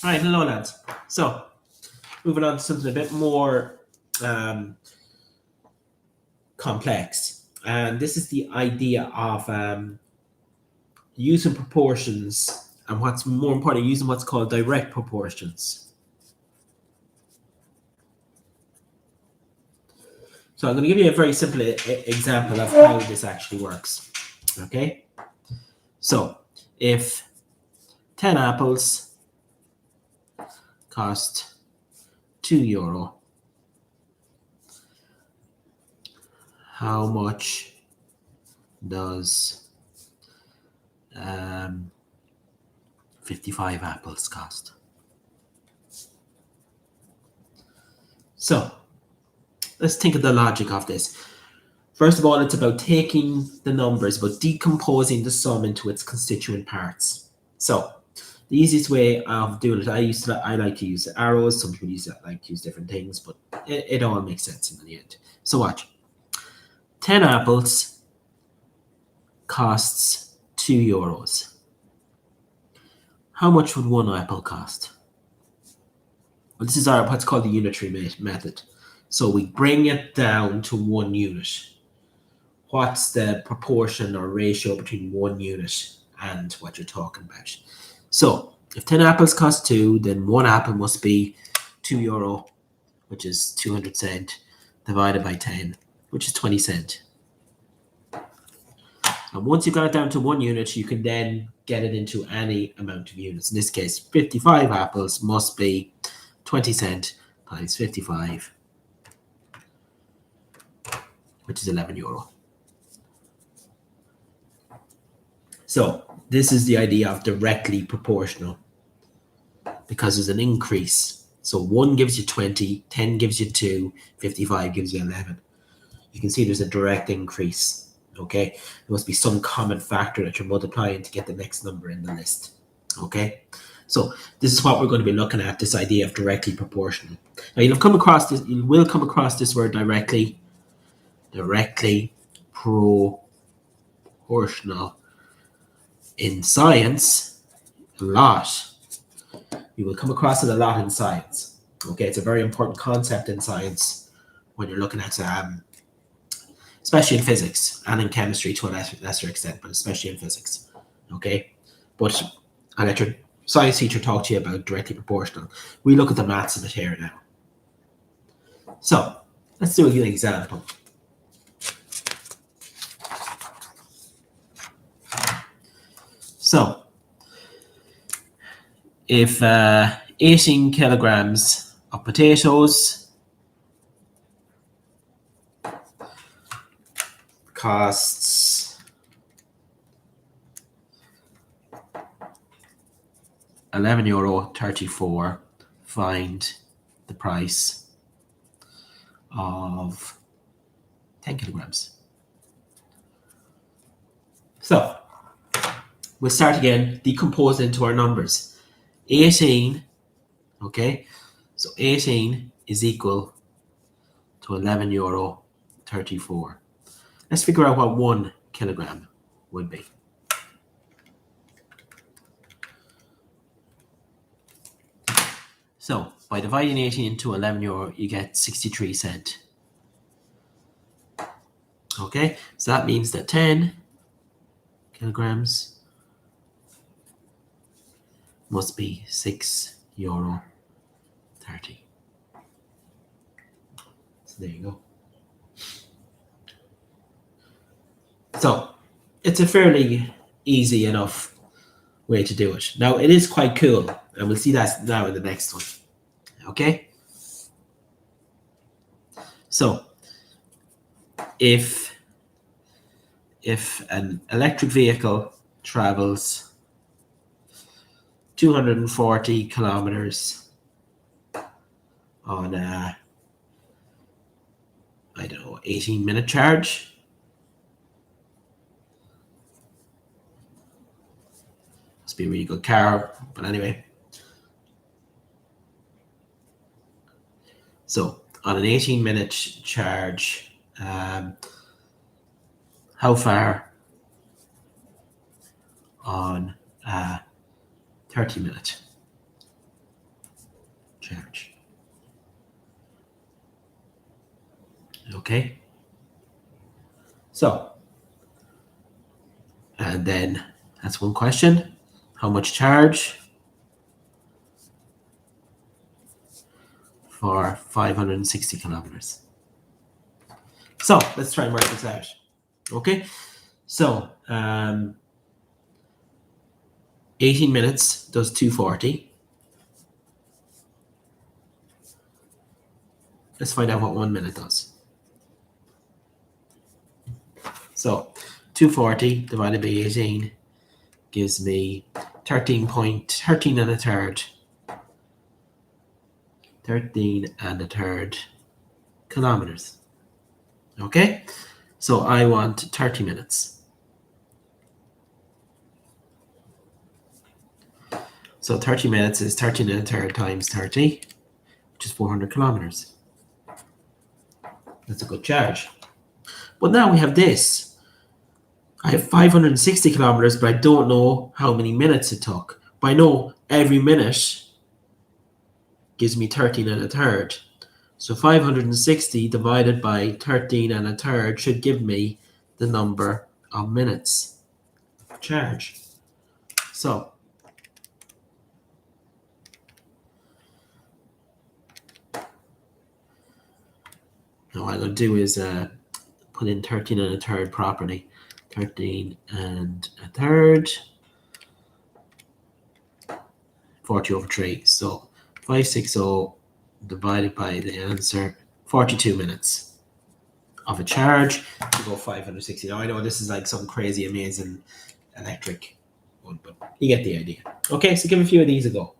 All right, hello lads. So, moving on to something a bit more complex. And this is the idea of using proportions and what's more important, using what's called direct proportions. So I'm going to give you a very simple example of how this actually works. Okay? So, if 10 apples cost €2, how much does 55 apples cost? So, let's think of the logic of this. First of all, it's about taking the numbers, but decomposing the sum into its constituent parts. So, the easiest way of doing it, I like to use arrows. Some people like to use different things, but it all makes sense in the end. So watch. 10 apples costs €2. How much would one apple cost? Well, this is what's called the unitary method. So we bring it down to 1 unit. What's the proportion or ratio between 1 unit and what you're talking about? So if 10 apples cost 2, then 1 apple must be €2, which is 200 cent, divided by 10, which is 20 cent. And once you've got it down to 1 unit, you can then get it into any amount of units. In this case, 55 apples must be 20 cent times 55, which is €11. So this is the idea of directly proportional, because there's an increase. So 1 gives you 20, 10 gives you 2, 55 gives you 11. You can see there's a direct increase. Okay, there must be some common factor that you're multiplying to get the next number in the list. Okay, so this is what we're going to be looking at, this idea of directly proportional. Now you will come across this word directly proportional in science a lot. You will come across it a lot in science. Okay, it's a very important concept in science when you're looking at especially in physics and in chemistry to a lesser extent, but especially in physics. Okay, but I'll let your science teacher talk to you about directly proportional. We look at the maths of it here now. So let's do an example. So if 18 kilograms of potatoes costs €11.34, find the price of 10 kilograms. So we'll start again, decompose into our numbers. 18, okay, so 18 is equal to €11.34. Let's figure out what 1 kilogram would be. So by dividing 18 into €11, you get 63 cent. Okay, so that means that 10 kilograms must be €6.30. So there you go. So it's a fairly easy enough way to do it. Now it is quite cool, and we'll see that now in the next one. Okay? So if an electric vehicle travels 240 kilometers on a, 18-minute charge, must be a really good car, but anyway. So on an 18-minute charge, how far on a 30-minute? charge. Okay? So, and then that's one question. How much charge for 560 kilometers? So let's try and work this out. Okay? So 18 minutes does 240. Let's find out what 1 minute does. So 240 divided by 18 gives me 13 and a third. 13 and a third kilometers. Okay? So I want 30 minutes. So 30 minutes is 13 and a third times 30, which is 400 kilometers. That's a good charge. But now we have this. I have 560 kilometers, but I don't know how many minutes it took. But I know every minute gives me 13 and a third. So 560 divided by 13 and a third should give me the number of minutes charge. So now what I'm going to do is put in 13 and a third properly. 13 and a third, 40 over 3. So 560 divided by the answer, 42 minutes of a charge to go 560. Now I know this is like some crazy, amazing electric one, but you get the idea. Okay, so give a few of these a go.